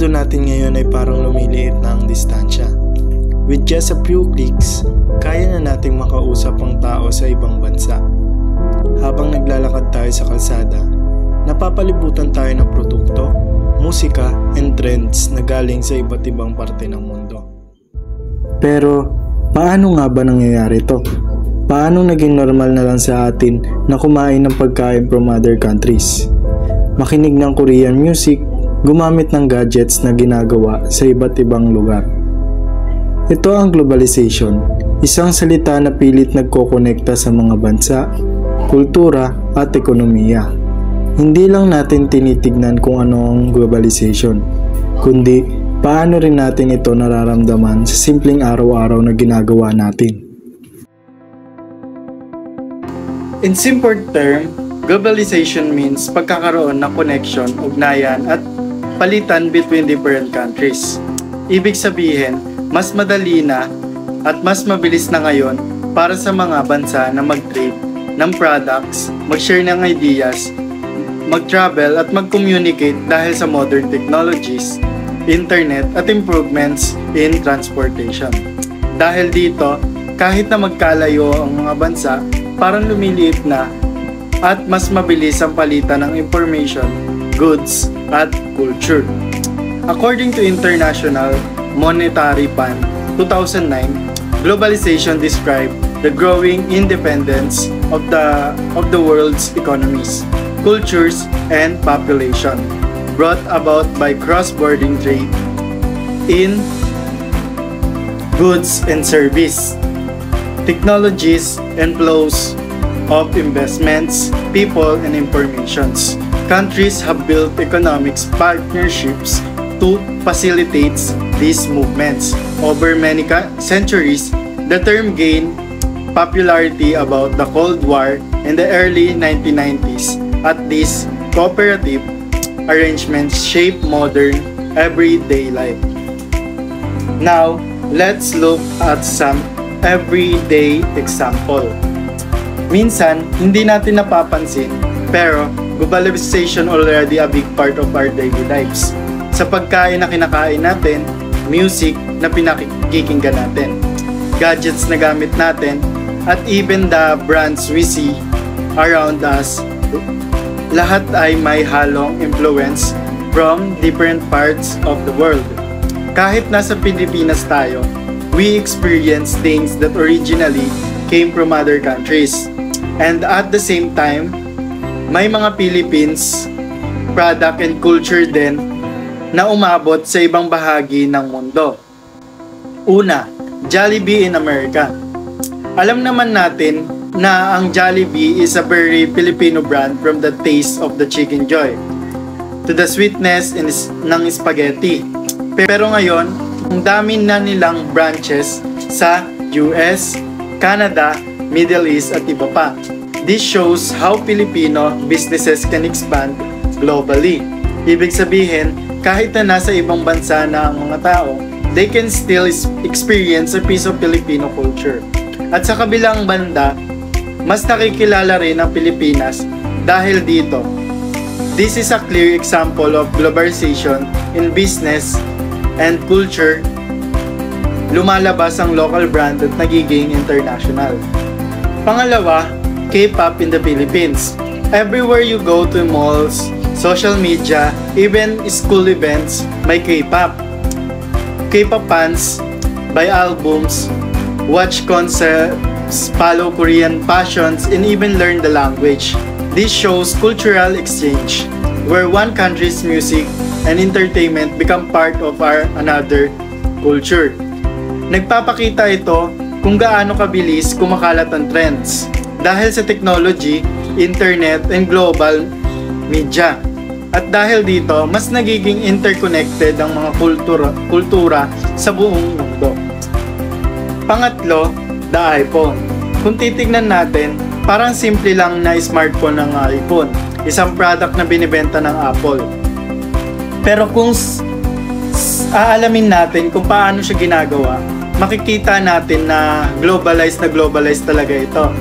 mundo natin ngayon ay parang lumiliit na ang distansya. With just a few clicks, kaya na nating makausap ang tao sa ibang bansa. Habang naglalakad tayo sa kalsada, napapalibutan tayo ng produkto, musika, and trends na galing sa iba't ibang parte ng mundo. Pero, paano nga ba nangyayari to? Paano naging normal na lang sa atin na kumain ng pagkain from other countries? Makinig ng Korean music, gumamit ng gadgets na ginagawa sa iba't ibang lugar. Ito ang globalization, isang salita na pilit nagkokonekta sa mga bansa, kultura at ekonomiya. Hindi lang natin tinitignan kung ano ang globalization, kundi paano rin natin ito nararamdaman sa simpleng araw-araw na ginagawa natin. In simple term, globalization means pagkakaroon ng connection, ugnayan at palitan between different countries. Ibig sabihin, mas madali na at mas mabilis na ngayon para sa mga bansa na mag-trade ng products, mag-share ng ideas, mag-travel at mag-communicate dahil sa modern technologies, internet at improvements in transportation. Dahil dito, kahit na magkalayo ang mga bansa, parang lumiliit na at mas mabilis ang palitan ng information, goods, at culture. According to International Monetary Fund 2009, globalization described the growing independence of the world's economies, cultures, and population, brought about by cross-border trade in goods and service, technologies, and flows of investments, people, and informations. Countries have built economic partnerships to facilitate these movements. Over many centuries, the term gained popularity about the Cold War in the early 1990s. At these cooperative arrangements shape modern everyday life. Now, let's look at some everyday example. Minsan, hindi natin napapansin, pero globalization already a big part of our daily lives. Sa pagkain na kinakain natin, music na pinakikinggan natin, gadgets na gamit natin, at even the brands we see around us, lahat ay may halong influence from different parts of the world. Kahit nasa Pilipinas tayo, we experience things that originally came from other countries. And at the same time, may mga Philippines product and culture din na umabot sa ibang bahagi ng mundo. Una, Jollibee in America. Alam naman natin na ang Jollibee is a very Filipino brand, from the taste of the chicken joy to the sweetness ng spaghetti. Pero ngayon, ang dami na nilang branches sa US, Canada, Middle East at iba pa. This shows how Filipino businesses can expand globally. Ibig sabihin, kahit na nasa ibang bansa na ang mga tao, they can still experience a piece of Filipino culture. At sa kabilang banda, mas nakikilala rin ang Pilipinas dahil dito. This is a clear example of globalization in business and culture. Lumalabas ang local brand at nagiging international. Pangalawa, K-pop in the Philippines. Everywhere you go to malls, social media, even school events, may K-pop. K-pop fans buy albums, watch concerts, follow Korean fashions, and even learn the language. This shows cultural exchange, where one country's music and entertainment become part of another culture. Nagpapakita ito kung gaano kabilis kumakalat ang trends dahil sa technology, internet, and global media. At dahil dito, mas nagiging interconnected ang mga kultura sa buong mundo. Pangatlo, the iPhone. Kung titignan natin, parang simple lang na smartphone ng iPhone, isang product na binibenta ng Apple. Pero kung aalamin natin kung paano siya ginagawa, makikita natin na globalized talaga ito.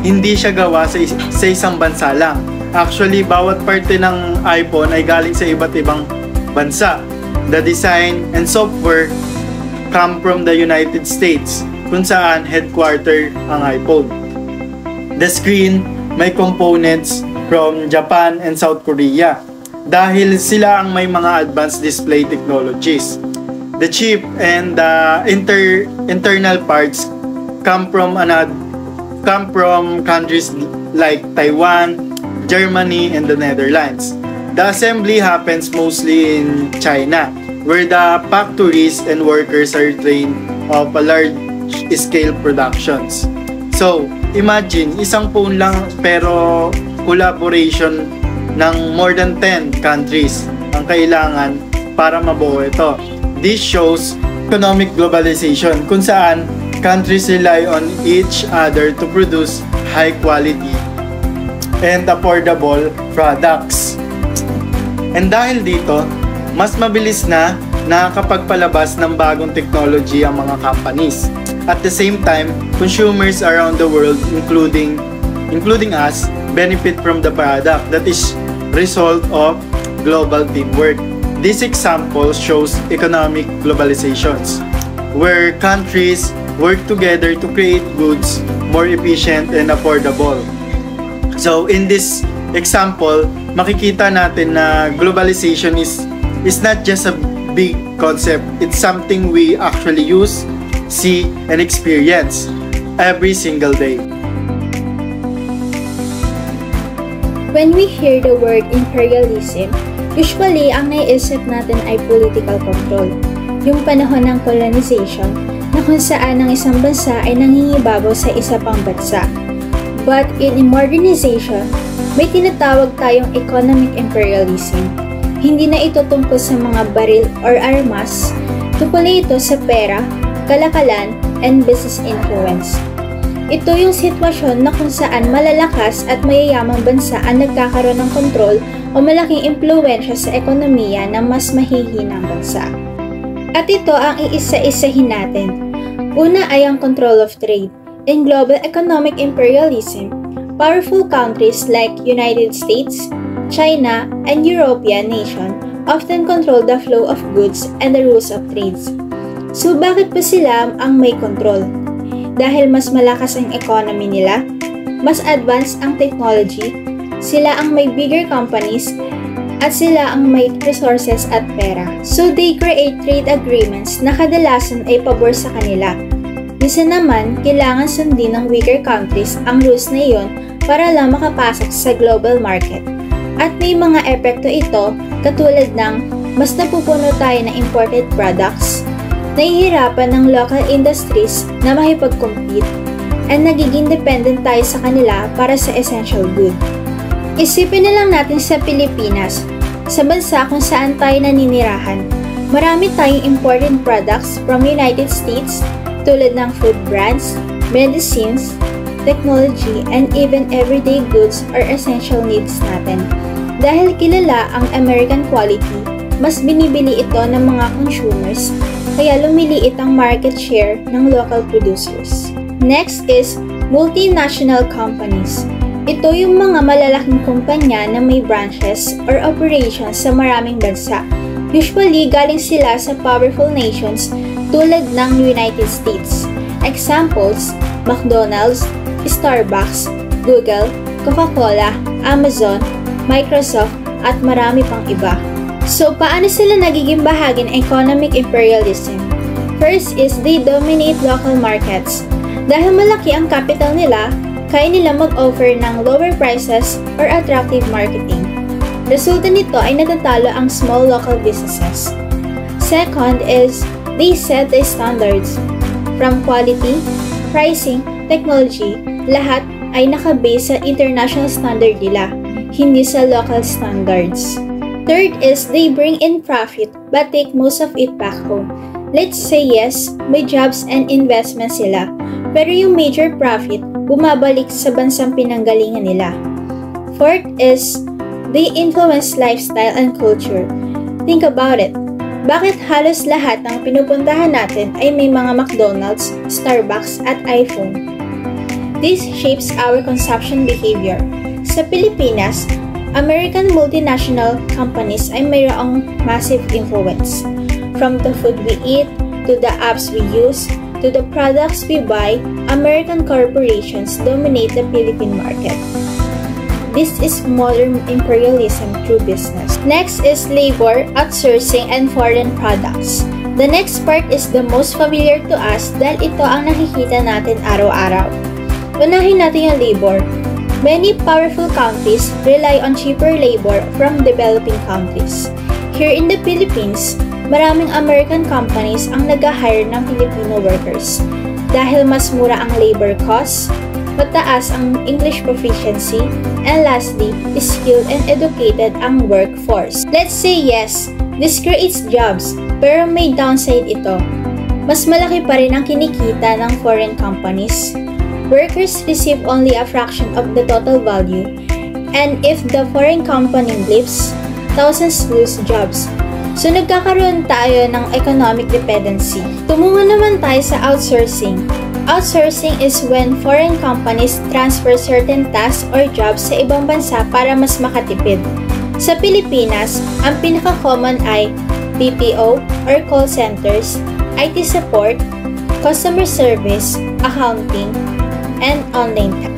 Hindi siya gawa sa isang bansa lang. Actually, bawat parte ng iPhone ay galing sa iba't ibang bansa. The design and software come from the United States, kung saan headquarter ang iPhone. The screen may components from Japan and South Korea dahil sila ang may mga advanced display technologies. The chip and the internal parts come from countries like Taiwan, Germany, and the Netherlands. The assembly happens mostly in China, where the factories and workers are trained of a large-scale productions. So, imagine, isang phone lang pero collaboration ng more than 10 countries ang kailangan para mabuo ito. This shows economic globalization kung saan countries rely on each other to produce high quality and affordable products. And dahil dito, mas mabilis na nakakapagpalabas ng bagong technology ang mga companies. At the same time, consumers around the world, including us, benefit from the product that is result of global teamwork. This example shows economic globalizations, where countries work together to create goods more efficient and affordable. So in this example, makikita natin na globalization is not just a big concept. It's something we actually use, see, and experience every single day. When we hear the word imperialism, usually ang naiisip natin ay political control. Yung panahon ng colonization na kung saan ang isang bansa ay nangingibabaw sa isa pang bansa. But in modernization, may tinatawag tayong economic imperialism. Hindi na ito tungkol sa mga baril or armas, tungkol ito sa pera, kalakalan, and business influence. Ito yung sitwasyon na kung saan malalakas at mayayamang bansa ang nagkakaroon ng kontrol o malaking impluwensya sa ekonomiya ng mas mahihinang bansa. At ito ang iisa-isahin natin. Una ay ang control of trade. In global economic imperialism, powerful countries like United States, China, and European nations often control the flow of goods and the rules of trades. So bakit pa sila ang may control? Dahil mas malakas ang economy nila, mas advanced ang technology, sila ang may bigger companies, at sila ang may resources at pera. So they create trade agreements na kadalasan ay pabor sa kanila. Minsan naman, kailangan sundin ng weaker countries ang rules na iyon para lang makapasok sa global market. At may mga epekto ito katulad ng mas napupuno tayo ng imported products, nahihirapan ng local industries na makipag-compete, and nagiging dependent tayo sa kanila para sa essential good. Isipin na lang natin sa Pilipinas, sa bansa kung saan tayo naninirahan. Marami tayong imported products from United States tulad ng food brands, medicines, technology, and even everyday goods or essential needs natin. Dahil kilala ang American quality, mas binibili ito ng mga consumers, kaya lumiliit ang market share ng local producers. Next is multinational companies. Ito yung mga malalaking kumpanya na may branches or operations sa maraming bansa. Usually, galing sila sa powerful nations tulad ng United States. Examples, McDonald's, Starbucks, Google, Coca-Cola, Amazon, Microsoft, at marami pang iba. So, paano sila nagiging bahagi ng economic imperialism? First is they dominate local markets. Dahil malaki ang capital nila, kaya nila mag-offer ng lower prices or attractive marketing. Resulta nito ay natatalo ang small local businesses. Second is they set the standards. From quality, pricing, technology, lahat ay nakabase sa international standard nila, hindi sa local standards. Third is they bring in profit but take most of it back home. Let's say yes, may jobs and investments sila, pero yung major profit bumabalik sa bansang pinanggalingan nila. Fourth is they influence lifestyle and culture. Think about it. Bakit halos lahat ng pinupuntahan natin ay may mga McDonald's, Starbucks at iPhone? This shapes our consumption behavior. Sa Pilipinas, American multinational companies ay mayroong massive influence. From the food we eat, to the apps we use, to the products we buy, American corporations dominate the Philippine market. This is modern imperialism through business. Next is labor, outsourcing, and foreign products. The next part is the most familiar to us dahil ito ang nakikita natin araw-araw. Unahin natin yung labor. Many powerful countries rely on cheaper labor from developing countries. Here in the Philippines, maraming American companies ang nag-hire ng Filipino workers dahil mas mura ang labor costs, mataas ang English proficiency, and lastly, skilled and educated ang workforce. Let's say yes, this creates jobs, pero may downside ito. Mas malaki pa rin ang kinikita ng foreign companies. Workers receive only a fraction of the total value, and if the foreign company leaves, thousands lose jobs. So nagkakaroon tayo ng economic dependency. Tumungo naman tayo sa outsourcing. Outsourcing is when foreign companies transfer certain tasks or jobs sa ibang bansa para mas makatipid. Sa Pilipinas, ang pinaka-common ay BPO or call centers, IT support, customer service, accounting, and online tech.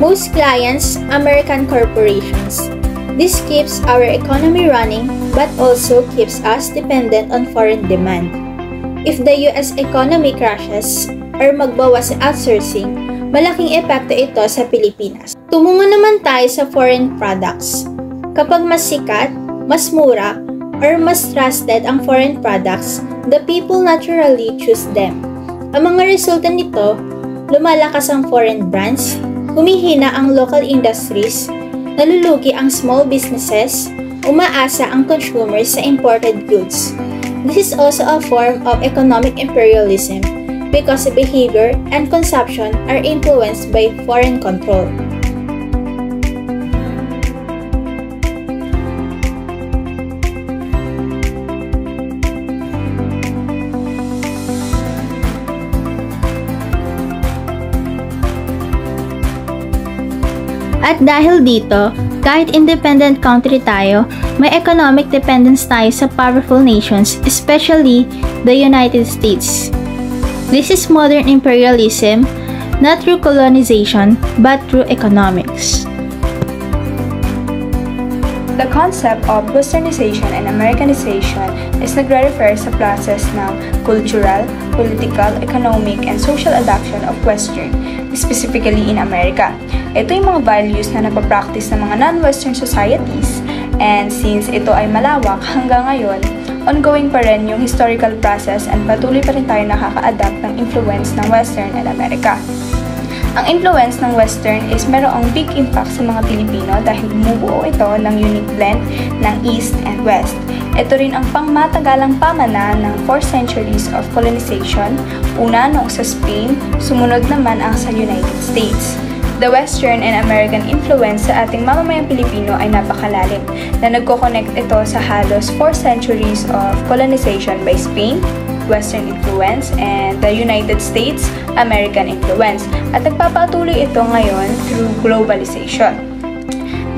Most clients, American corporations. This keeps our economy running but also keeps us dependent on foreign demand. If the US economy crashes or magbawas sa outsourcing, malaking epekto ito sa Pilipinas. Tumungo naman tayo sa foreign products. Kapag mas sikat, mas mura, or mas trusted ang foreign products, the people naturally choose them. Ang mga resulta nito, lumalakas ang foreign brands, humihina ang local industries, nalulugi ang small businesses, umaasa ang consumers sa imported goods. This is also a form of economic imperialism because behavior and consumption are influenced by foreign control. At dahil dito, kahit independent country tayo, may economic dependence tayo sa powerful nations, especially the United States. This is modern imperialism, not through colonization, but through economics. The concept of Westernization and Americanization is nagre-refer sa process ng cultural, political, economic, and social adoption of Western, specifically in America. Ito yung mga values na napapractice ng mga non-Western societies, and since ito ay malawak hanggang ngayon, ongoing pa rin yung historical process and patuloy pa rin tayo nakaka-adapt ng influence ng Western and America. Ang influence ng Western is merong big impact sa mga Pilipino dahil bumubuo ito ng unique blend ng East and West. Ito rin ang pangmatagalang pamana ng 4 centuries of colonization, una noong sa Spain, sumunod naman ang sa United States. The Western and American influence sa ating mamamayang Pilipino ay napakalalim na nagko-connect ito sa halos 4 centuries of colonization by Spain, Western influence, and the United States, American influence, at nagpapatuloy ito ngayon through globalization.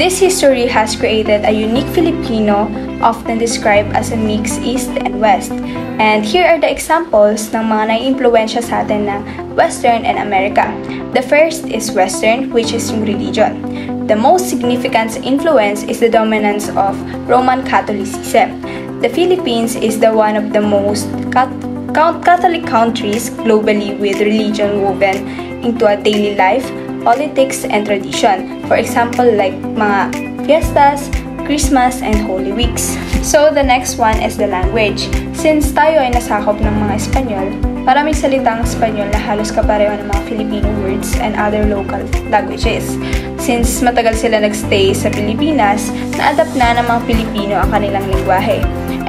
This history has created a unique Filipino, often described as a mix East and West. And here are the examples ng mga nai-impluwensya sa atin ng Western and America. The first is Western, which is yung religion. The most significant influence is the dominance of Roman Catholicism. The Philippines is one of the most Catholic countries globally with religion woven into a daily life, politics, and tradition. For example, like mga fiestas, Christmas, and Holy Weeks. So, the next one is the language. Since tayo ay nasakop ng mga Espanyol, maraming salitang Espanyol na halos kapareho ng mga Filipino words and other local languages. Since matagal sila nagstay sa Pilipinas, na-adapt na ng mga Pilipino ang kanilang lengguwahe.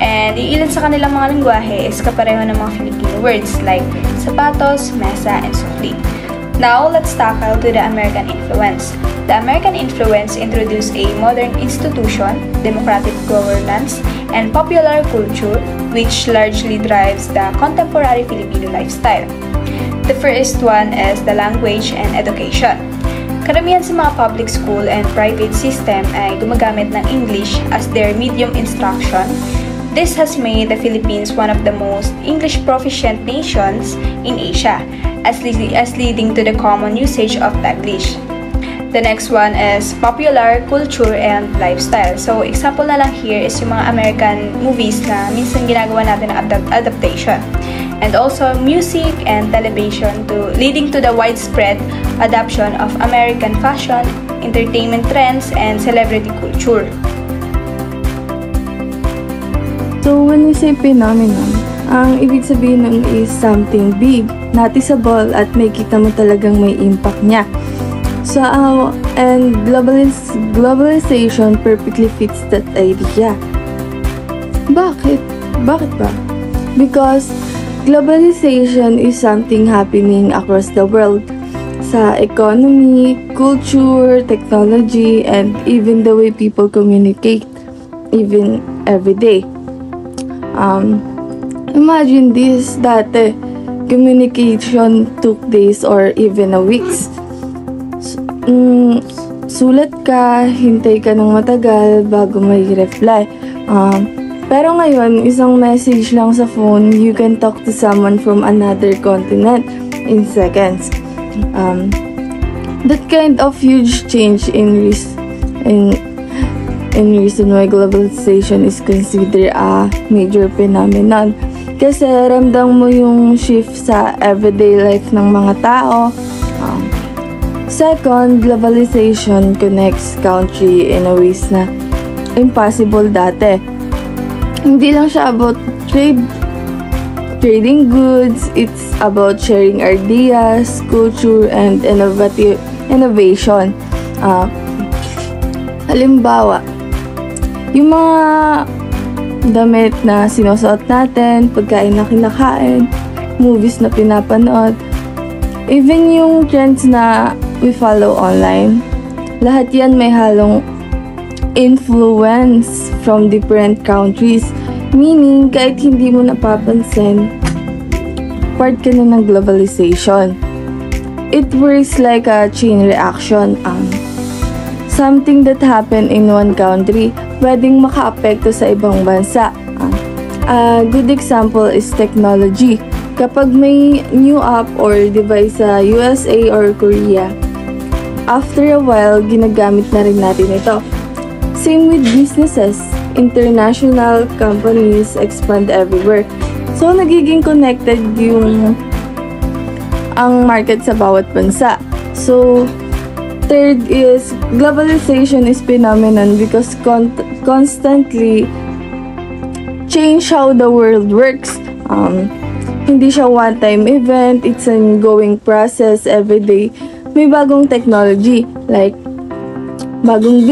And iilan sa kanilang mga lengguwahe is kapareho ng mga Filipino words like sapatos, mesa, and sukli. Now, let's tackle to the American influence. The American influence introduced a modern institution, democratic governance, and popular culture which largely drives the contemporary Filipino lifestyle. The first one is the language and education. Karamihan sa mga public school and private system ay gumagamit ng English as their medium instruction. This has made the Philippines one of the most English proficient nations in Asia, as leading to the common usage of Taglish. The next one is popular culture and lifestyle. So, example na lang here is yung mga American movies na minsan ginagawa natin ng adaptation. And also, music and television leading to the widespread adoption of American fashion, entertainment trends, and celebrity culture. So, when we say phenomenon, ang ibig sabihin nun is something big, noticeable, at may kita mo talagang may impact niya. So, and globalization perfectly fits that idea. Bakit? Bakit ba? Because globalization is something happening across the world. Sa economy, culture, technology, and even the way people communicate, even every day. Imagine this, dati, communication took days or even a weeks. Sulat ka, hintay ka ng matagal bago may reply. Pero ngayon, isang message lang sa phone, you can talk to someone from another continent in seconds. That kind of huge change in reason why globalization is considered a major phenomenon. Kasi ramdam mo yung shift sa everyday life ng mga tao. Second, globalization connects country in a ways na impossible dati. Hindi lang siya about trading goods, it's about sharing ideas, culture, and innovation. Halimbawa, yung mga damit na sinusuot natin, pagkain na kinakain, movies na pinapanood, even yung trends na we follow online, lahat yan may halong influence from different countries. Meaning, kahit hindi mo napapansin, part ka na ng globalization. It works like a chain reaction. Something that happened in one country, pwedeng maka-apekto sa ibang bansa. A good example is technology. Kapag may new app or device sa USA or Korea, after a while, ginagamit na rin natin ito. Same with businesses. International companies expand everywhere. So, nagiging connected ang market sa bawat bansa. So, third is, globalization is phenomenon because constantly change how the world works. Hindi siya one-time event, it's an ongoing process every day. May bagong technology, like bagong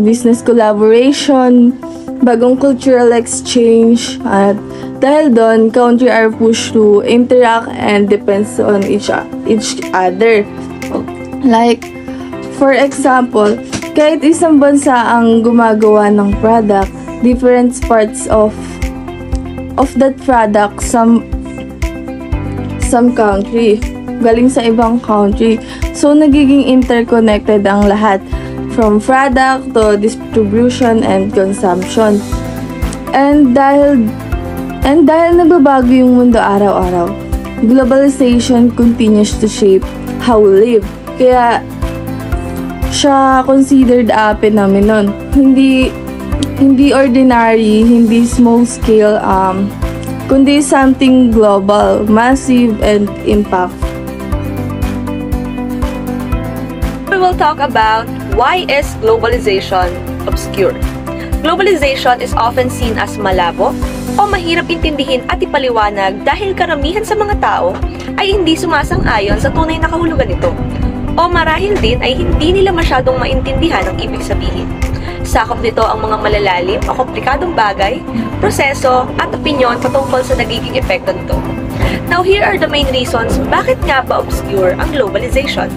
business collaboration, bagong cultural exchange, at dahil doon, country are pushed to interact and depends on each other. Like, for example, kahit isang bansa ang gumagawa ng product, different parts of that product, some country, galing sa ibang country. So, nagiging interconnected ang lahat, from product to distribution and consumption. And dahil nababago yung mundo araw-araw, globalization continues to shape how we live. Kaya, siya considered a phenomenon. Hindi ordinary, hindi small scale, kundi something global, massive, and impactful. We will talk about why is globalization obscure. Globalization is often seen as malabo o mahirap intindihin at ipaliwanag dahil karamihan sa mga tao ay hindi sumasang-ayon sa tunay na kahulugan nito. O marahil din ay hindi nila masyadong maintindihan ang ibig sabihin. Sakop nito ang mga malalalim o komplikadong bagay, proseso at opinyon patungkol sa nagiging epekto nito. Now, here are the main reasons bakit nga ba obscure ang globalization.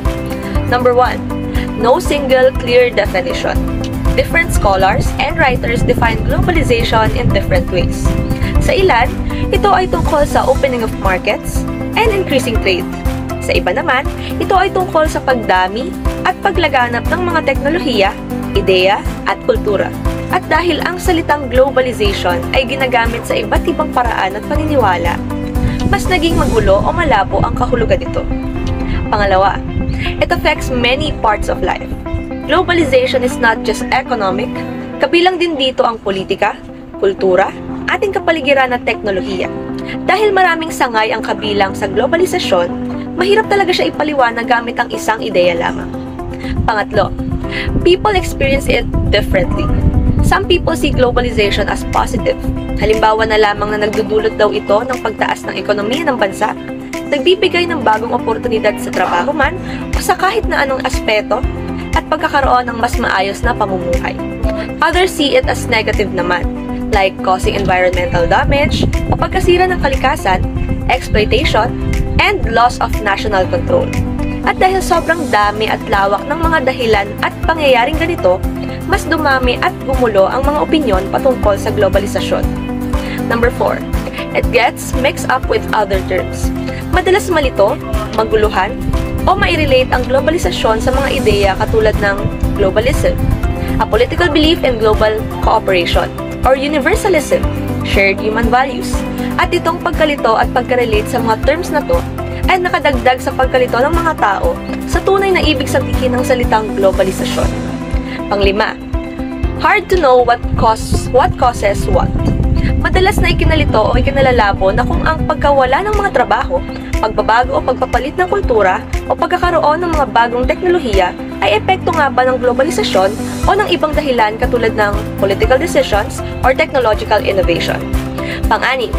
Number 1. No single clear definition. Different scholars and writers define globalization in different ways. Sa ilan, ito ay tungkol sa opening of markets and increasing trade. Sa iba naman, ito ay tungkol sa pagdami at paglaganap ng mga teknolohiya, ideya at kultura. At dahil ang salitang globalization ay ginagamit sa iba't ibang paraan at paniniwala, mas naging magulo o malabo ang kahulugan nito. Pangalawa, it affects many parts of life. Globalization is not just economic, kabilang din dito ang politika, kultura, ating kapaligiran at teknolohiya. Dahil maraming sangay ang kabilang sa globalisasyon, mahirap talaga siya ipaliwanag gamit ang isang ideya lamang. Pangatlo, people experience it differently. Some people see globalization as positive. Halimbawa na lamang na nagdudulot daw ito ng pagtaas ng ekonomiya ng bansa, nagbibigay ng bagong oportunidad sa trabaho man o sa kahit na anong aspeto at pagkakaroon ng mas maayos na pamumuhay. Others see it as negative naman, like causing environmental damage o pagkasira ng kalikasan, exploitation, and loss of national control. At dahil sobrang dami at lawak ng mga dahilan at pangyayaring ganito, mas dumami at gumulo ang mga opinyon patungkol sa globalisasyon. Number 4. It gets mixed up with other terms. Madalas malito, maguluhan, o mairelate ang globalisasyon sa mga ideya katulad ng globalism, a political belief in global cooperation, or universalism, shared human values. At itong pagkalito at pagkarelate sa mga terms na to ay nakadagdag sa pagkalito ng mga tao sa tunay na ibig sabihin ng salitang globalisasyon. Panglima, hard to know what causes what. Madalas na ikinalito o ikinalalabo na kung ang pagkawala ng mga trabaho, pagbabago o pagpapalit ng kultura o pagkakaroon ng mga bagong teknolohiya ay epekto nga ba ng globalisasyon o ng ibang dahilan katulad ng political decisions or technological innovation. Pang-anim,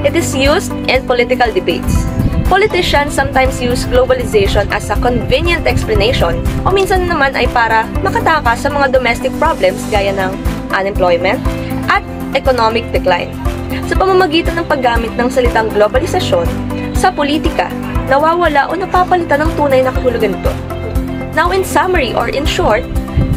it is used in political debates. Politicians sometimes use globalization as a convenient explanation o minsan naman ay para makatakas sa mga domestic problems gaya ng unemployment at economic decline. Sa pamamagitan ng paggamit ng salitang globalisasyon, sa politika, nawawala o napapalitan ng tunay na kahulugan nito. Now in summary or in short,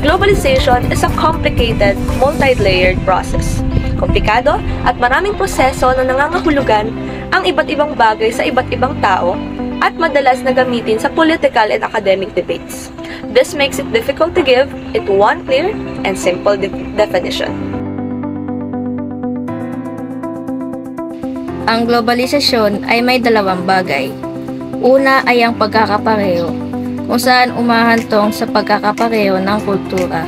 globalization is a complicated, multi-layered process. Komplikado at maraming proseso na nangangahulugan ang iba't ibang bagay sa iba't ibang tao at madalas na gamitin sa political and academic debates. This makes it difficult to give it one clear and simple definition. Ang globalisasyon ay may dalawang bagay. Una ay ang pagkakapareho, kung saan umahantong sa pagkakapareho ng kultura,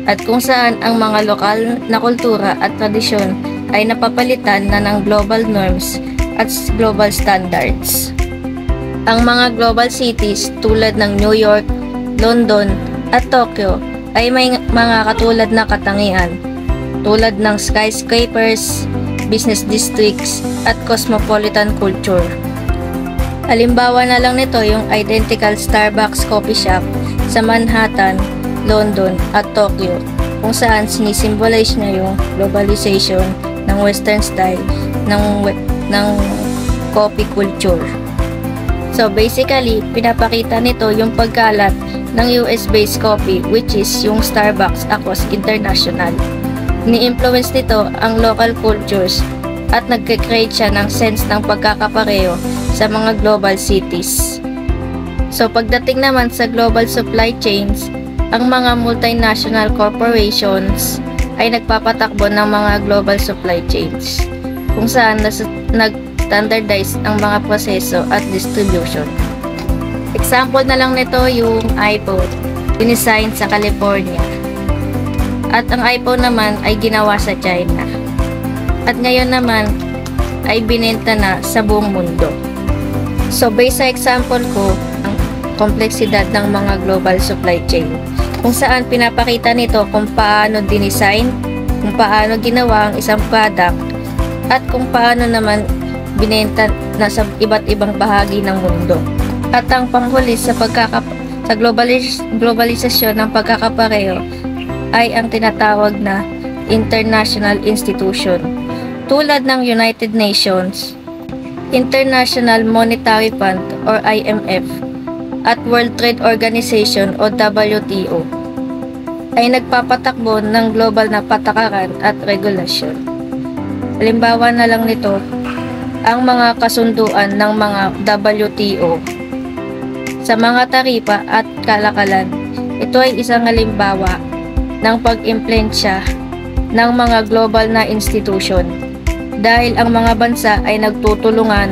at kung saan ang mga lokal na kultura at tradisyon ay napapalitan na ng global norms at global standards. Ang mga global cities tulad ng New York, London at Tokyo ay may mga katulad na katangian tulad ng skyscrapers, business districts at cosmopolitan culture. Halimbawa na lang nito yung identical Starbucks coffee shop sa Manhattan, London at Tokyo, kung saan sinisimbolize niya yung globalization ng western style ng coffee culture. So basically, pinapakita nito yung pagkalat ng US-based coffee which is yung Starbucks across international. Ni-influence nito ang local cultures at nagke-create siya ng sense ng pagkakapareho sa mga global cities. So pagdating naman sa global supply chains, ang mga multinational corporations ay nagpapatakbo ng mga global supply chains kung saan nag-standardize ang mga proseso at distribution. Example na lang nito yung iPhone, dinisign sa California. At ang iPhone naman ay ginawa sa China. At ngayon naman ay binenta na sa buong mundo. So based sa example ko, ang kompleksidad ng mga global supply chain, kung saan pinapakita nito kung paano dinisign, kung paano ginawa ang isang product, at kung paano naman binenta na sa iba't ibang bahagi ng mundo. At ang panghuli sa globalisasyon ng pagkakapareho ay ang tinatawag na international institution tulad ng United Nations, International Monetary Fund or IMF, at World Trade Organization o WTO ay nagpapatakbo ng global na patakaran at regulasyon. Halimbawa na lang nito, ang mga kasunduan ng mga WTO sa mga taripa at kalakalan. Ito ay isang halimbawa ng pag-impluwensya ng mga global na institusyon dahil ang mga bansa ay nagtutulungan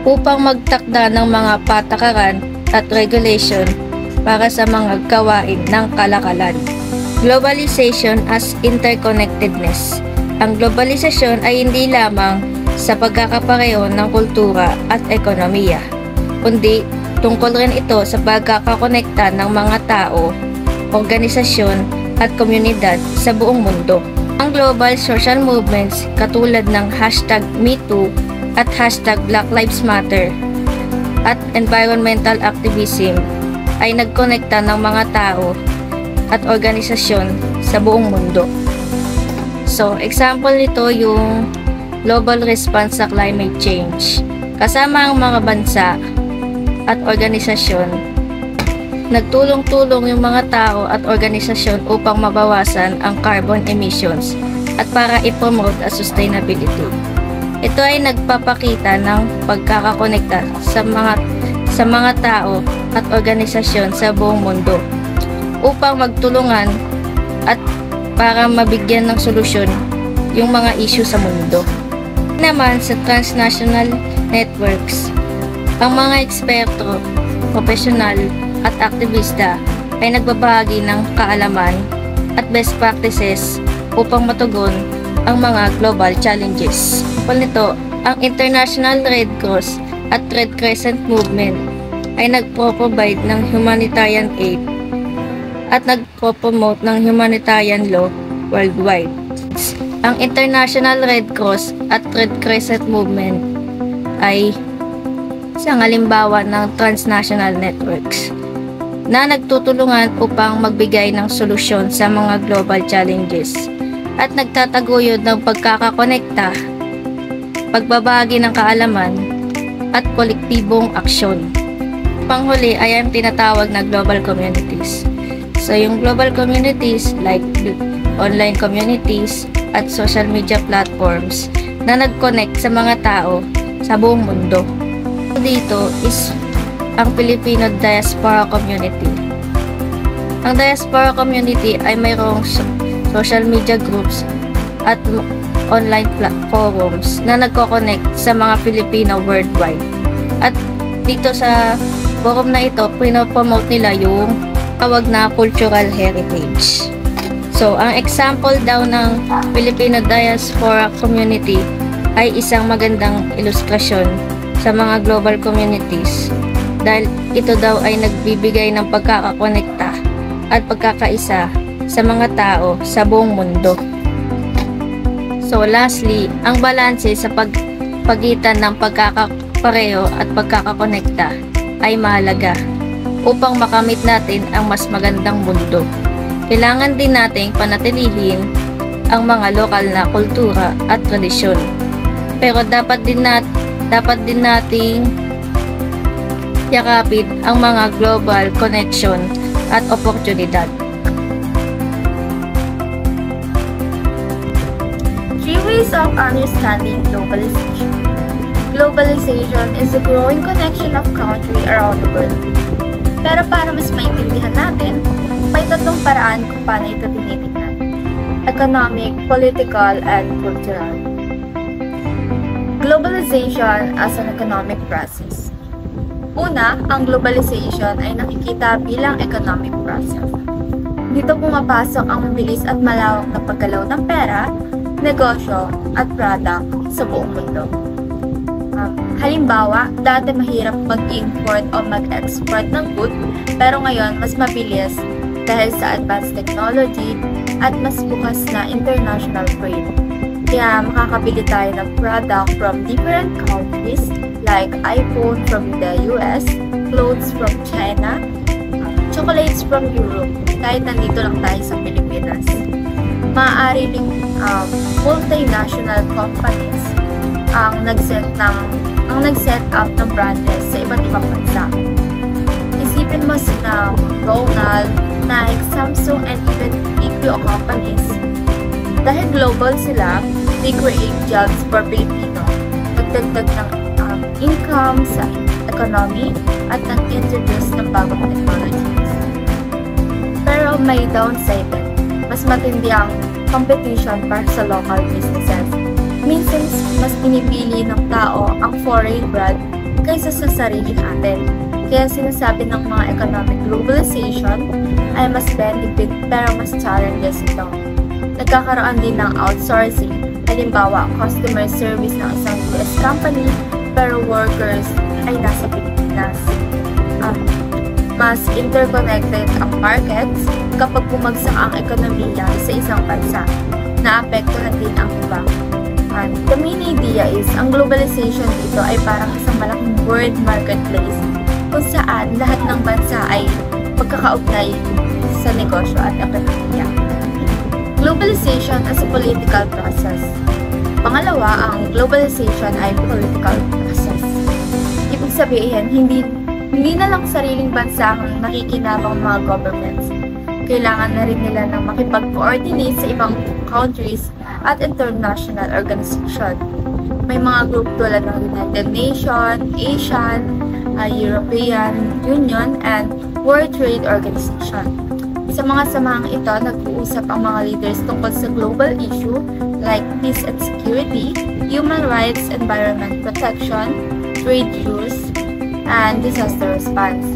upang magtakda ng mga patakaran at regulation para sa mga gawain ng kalakalan. Globalization as interconnectedness. Ang globalisasyon ay hindi lamang sa pagkakapareho ng kultura at ekonomiya, kundi tungkol rin ito sa pagkakakonekta ng mga tao, organisasyon at komunidad sa buong mundo. Ang global social movements katulad ng #MeToo at #Black Lives Matter at environmental activism ay nagkonekta ng mga tao at organisasyon sa buong mundo. So, example nito yung global response sa climate change. Kasama ang mga bansa at organisasyon, nagtulong-tulong yung mga tao at organisasyon upang mabawasan ang carbon emissions at para i-promote ang sustainability. Ito ay nagpapakita ng pagkakakonekta sa mga tao at organisasyon sa buong mundo upang magtulungan at para mabigyan ng solusyon yung mga issue sa mundo. Naman sa transnational networks, ang mga eksperto, profesional at aktivista ay nagbabahagi ng kaalaman at best practices upang matugon ang mga global challenges. Nito, ang International Red Cross at Red Crescent Movement ay nagpo-provide ng humanitarian aid at nagpo-promote ng humanitarian law worldwide. Ang International Red Cross at Red Crescent Movement ay isang halimbawa ng transnational networks na nagtutulungan upang magbigay ng solusyon sa mga global challenges at nagtataguyod ng pagkakakonekta, pagbabahagi ng kaalaman at kolektibong aksyon. Panghuli ay ang tinatawag na global communities. So yung global communities like online communities at social media platforms na nag-connect sa mga tao sa buong mundo. Dito is ang Filipino Diaspora Community. Ang Diaspora Community ay mayroong social media groups at online forums na nagko-connect sa mga Filipino worldwide. At dito sa forum na ito, pinopromote nila yung tawag na cultural heritage. So, ang example daw ng Filipino Diaspora Community ay isang magandang ilustrasyon sa mga global communities dahil ito daw ay nagbibigay ng pagkakakonekta at pagkakaisa sa mga tao sa buong mundo. So, lastly, ang balanse sa pagitan ng pagkakapareho at pagkakakonekta ay mahalaga upang makamit natin ang mas magandang mundo. Kailangan din nating panatilihin ang mga lokal na kultura at tradisyon. Pero dapat din nating yakapin ang mga global connection at oportunidad. 3 ways of understanding globalization. Globalization is the growing connection of countries around the world. Pero para mas maintindihan natin, may tatlong paraan kung paano ito tinitingnan: economic, political, and cultural. Globalization as an economic process. Una, ang globalization ay nakikita bilang economic process. Dito pumapasok ang mabilis at malawak na paggalaw ng pera, negosyo, at product sa buong mundo. Halimbawa, dati mahirap mag-import o mag-export ng good, pero ngayon mas mabilis dahil sa advanced technology at mas bukas na international trade. Kaya makakabili tayo ng product from different countries like iPhone from the US, clothes from China, chocolates from Europe, kahit nandito lang tayo sa Pilipinas. Maaari ring multinational companies ang nag-set up ng branches sa iba't ibang bansa. Isipin mo sina Ronald, Nike, Samsung, and even BPO companies. Dahil global sila, they create jobs for Filipino, nagdagdag ng income sa economy at nag-introduce ng bagong technologies. Pero may downside din. Mas matindi ang competition para sa local businesses. Minsan, mas pinipili ng tao ang foreign brand kaysa sa sarili natin. Kaya sinasabi ng mga economic globalization ay mas benefit pero mas challenges ito. Nagkakaroon din ng outsourcing. Halimbawa, customer service ng isang US company pero workers ay nasa Pilipinas. Mas interconnected ang markets kapag bumagsak ang ekonomiya sa isang bansa. Naapektuhan din ang iba. The main idea is, ang globalization dito ay parang isang malaking world marketplace kung saan lahat ng bansa ay pagkakaugnay sa negosyo at ekonomiya. Globalization as a political process. Pangalawa, ang globalization ay political process. Ibig sabihin, hindi na lang sariling bansa ang nakikinabang mga governments. Kailangan na rin nila ng makipag-coordinate sa ibang countries at international organization. May mga group tulad ng United Nations, ASEAN, European Union, and World Trade Organization. Sa mga samahang ito, nag-uusap ang mga leaders tungkol sa global issue like peace and security, human rights, environment protection, trade use, and disaster response.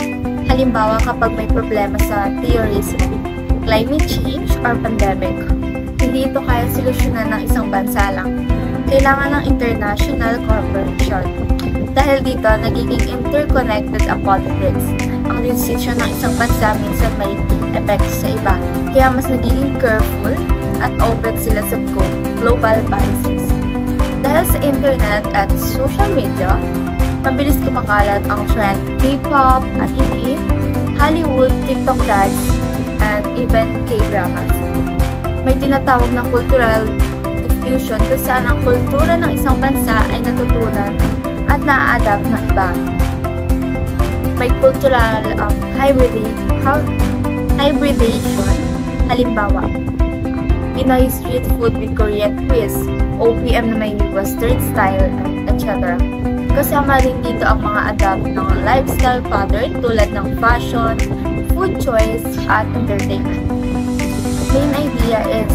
Halimbawa, kapag may problema sa terrorism, climate change, or pandemic, hindi ito kaya solusyonan ng isang bansa lang. Kailangan ng international cooperation. Dahil dito, nagiging interconnected ang politics. Ang decision ng isang bansa minsan may epekto sa iba. Kaya mas nagiging careful at open sila sa global policies. Dahil sa internet at social media, mabilis kumakalat ang trend K-pop, anime, Hollywood, TikTok dance, and even K-dramas. May tinatawag na cultural diffusion kung saan ang kultura ng isang bansa ay natutunan at na-adapt ng iba. May cultural hybridation, halimbawa, Pinoy street food with Korean twist, OPM na may Western style, etc. Kasama rin dito ang mga adapt ng lifestyle pattern tulad ng fashion, food choice, at entertainment. Main idea is,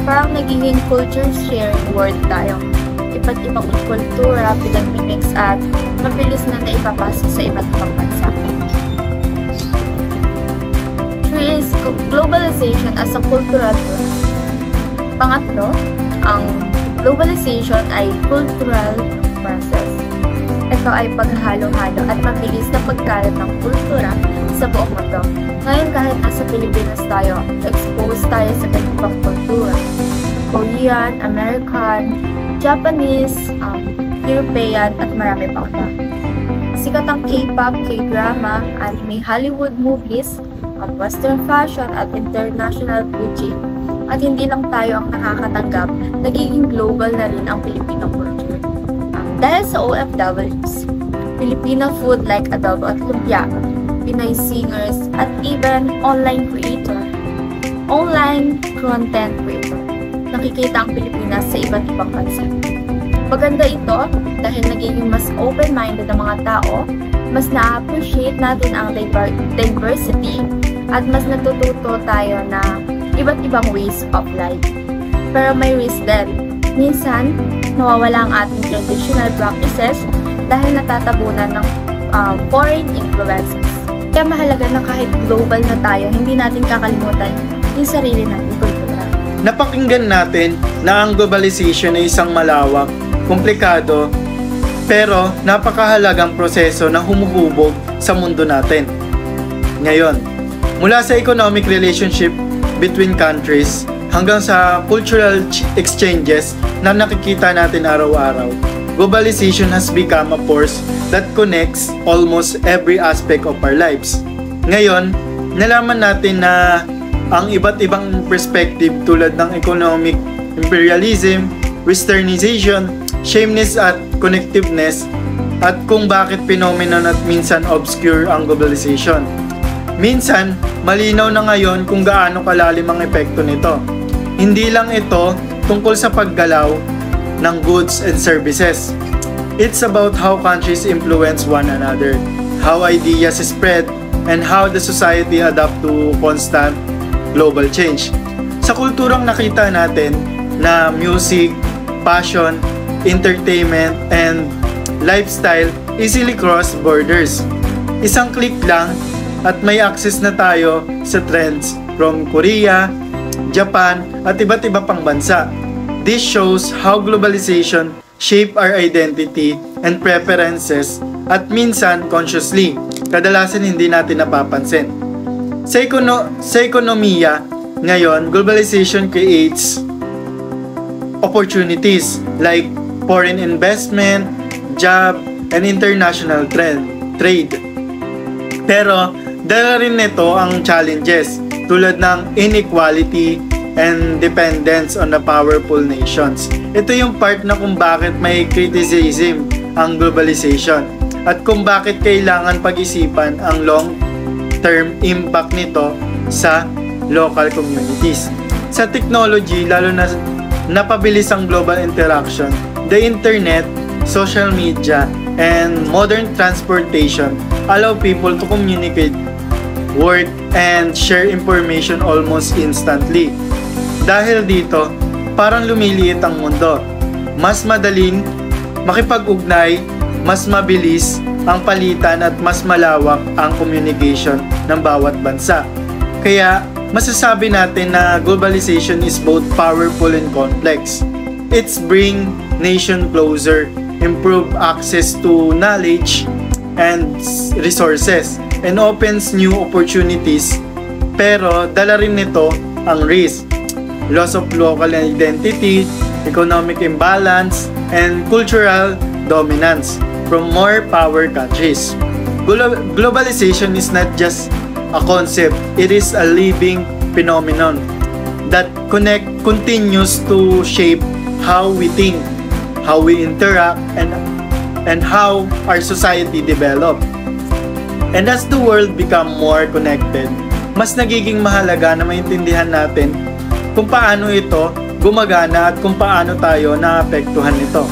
parang nagiging culture sharing world tayo. Iba't ibang kultura, pinag-mix at mabilis na naipapasok sa iba't ibang bansa. 3 is globalization as a cultural process. Pangatlo, ang globalization ay cultural process. Ito ay paghalo-halo at mabilis na pagkalat ng kultura sa buong mundo. Ngayon kahit nasa Pilipinas tayo, exposed tayo sa ibang kultura. Korean, American, Japanese, European, at marami pa iba. Sikat ang K-pop, K-drama, anime, Hollywood movies, Western fashion, at international beauty. At hindi lang tayo ang nakakatanggap, nagiging global na rin ang Filipino culture. Dahil sa OFWs, Filipino food like adobo at lumpia, Pinoy singers, at even online content creator. Nakikita ang Pilipinas sa iba't ibang bansa. Maganda ito dahil nagiging mas open-minded ang mga tao, mas na-appreciate natin ang diversity, at mas natututo tayo na iba't ibang ways of life. Pero may risk din. Minsan, nawawala ang ating traditional practices dahil natatabunan ng foreign influences. Kaya mahalaga na kahit global na tayo, hindi natin kakalimutan yung sarili natin kultura. Napakinggan natin na ang globalization ay isang malawak, komplikado, pero napakahalagang proseso na humuhubog sa mundo natin. Ngayon, mula sa economic relationship between countries hanggang sa cultural exchanges na nakikita natin araw-araw, globalization has become a force that connects almost every aspect of our lives. Ngayon, nalaman natin na ang iba't ibang perspective tulad ng economic imperialism, westernization, sameness at connectiveness, at kung bakit phenomenon at minsan obscure ang globalization. Minsan, malinaw na ngayon kung gaano kalalim ang epekto nito. Hindi lang ito tungkol sa paggalaw ng goods and services. It's about how countries influence one another, how ideas spread, and how the society adapt to constant global change. Sa kulturang nakita natin na music, fashion, entertainment, and lifestyle easily cross borders. Isang click lang at may access na tayo sa trends from Korea, Japan, at iba't iba pang bansa. This shows how globalization shape our identity and preferences at minsan consciously, kadalasan hindi natin napapansin. Sa ekonomiya, ngayon, globalization creates opportunities like foreign investment, job, and international trade. Pero, dala rin nito ang challenges tulad ng inequality and dependence on the powerful nations. Ito yung part na kung bakit may criticism ang globalization at kung bakit kailangan pag-isipan ang long-term impact nito sa local communities. Sa technology, lalo na napabilis ang global interaction, the internet, social media, and modern transportation allow people to communicate, work, and share information almost instantly. Dahil dito, parang lumiliit ang mundo. Mas madaling makipag-ugnay, mas mabilis ang palitan at mas malawak ang communication ng bawat bansa. Kaya, masasabi natin na globalization is both powerful and complex. It's bring nation closer, improve access to knowledge and resources, and opens new opportunities. Pero dala rin nito ang risk, loss of local identity, economic imbalance, and cultural dominance from more power countries. Globalization is not just a concept, it is a living phenomenon that continues to shape how we think, how we interact, and how our society develop. And as the world become more connected, mas nagiging mahalaga na maintindihan natin kung paano ito gumagana at kung paano tayo naapektuhan nito.